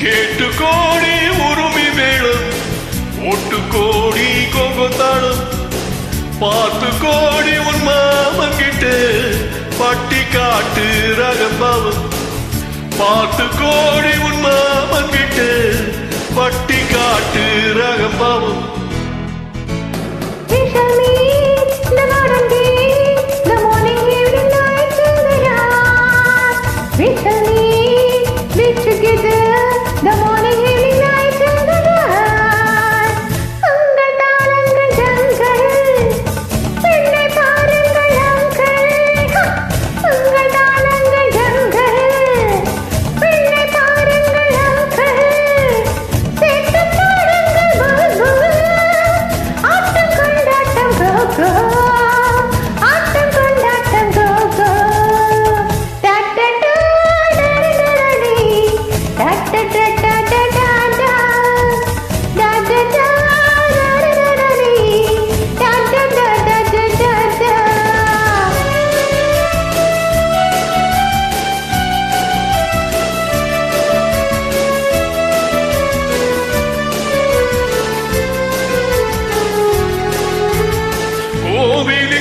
கேட்டு கோடி உருமி மேளம், ஓட்டு கோடி கோகோத்தாளம், பார்த்து கோடி உன் மாமங்கிட்டு பட்டி காட்டு ரகம்பாவம், பார்த்து கோடி உன் மாமங்கிட்டு பட்டி காட்டு ரகம்பாவம்.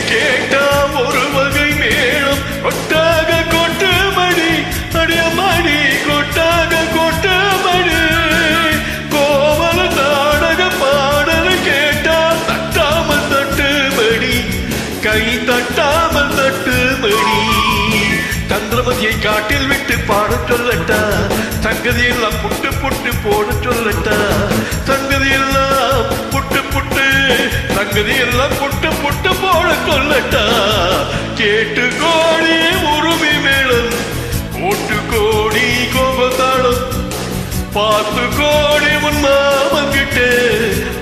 கேட்டா ஒரு வகை மேளம், கொட்டாக கொட்டு மணி, அடியமணி கொட்டாக கொட்டு மணி, கோவல நாடக பாடல் கேட்டா தட்டாமல் தட்டு மணி, கை தட்டாமல் தட்டு மணி. சந்திரமதியை காட்டில் விட்டு பாட சொல்லட்டா, சங்கதி எல்லாம் புட்டு புட்டு போட சொல்லட்டா, சங்கதி எல்லாம் புட்டு புட்டு, சங்கதி எல்லாம் புட்டு புட்டு போட சொல்லட்டா. கேட்டு கோடி உருமி மேளம், ஓட்டு கோடி கோபத்தாளம், பார்த்து கோடி உன் மாமங்கிட்டு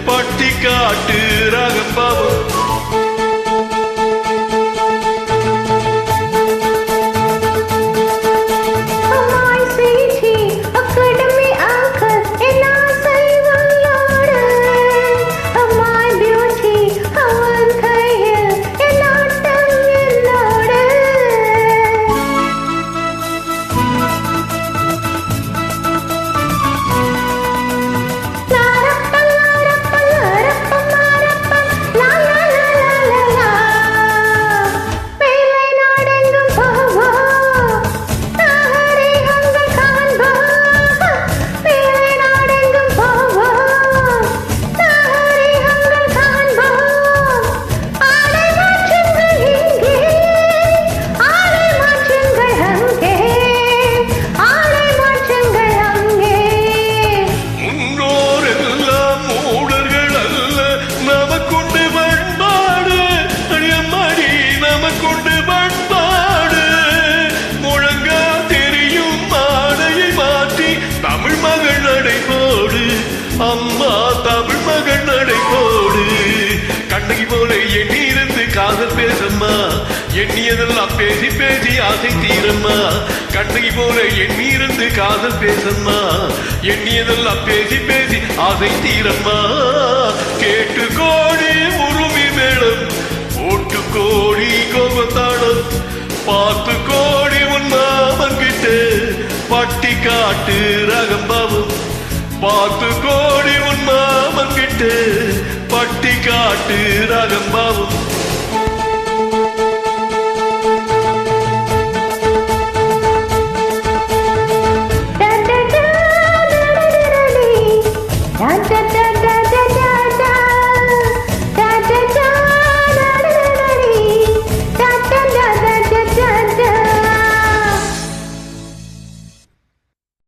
பட்டி காட்டு ரகம்பாவம். அம்மா தமிழ் மகன் நடை போடு, கண்ணகி போல எண்ணி இருந்து காதல் பேசம்மா, எண்ணியதெல்லாம் பேசி பேசி ஆசை தீரம்மா. கண்ணகி போல எண்ணி இருந்து காதல் பேசம்மா, எண்ணியதெல்லாம் பேசி பேசி ஆசை தீரம்மா. கேட்டு கோடி உருமி மேளம், ஓட்டு கோடி கோபத்தாளம், பார்த்து கோடி உன் மாமங்கிட்டு பட்டி காட்டு ரகம்பாவம், பார்த்து கோடி உன் மாமங்கிட்டு பட்டி காட்டு ரகம்பாவம்.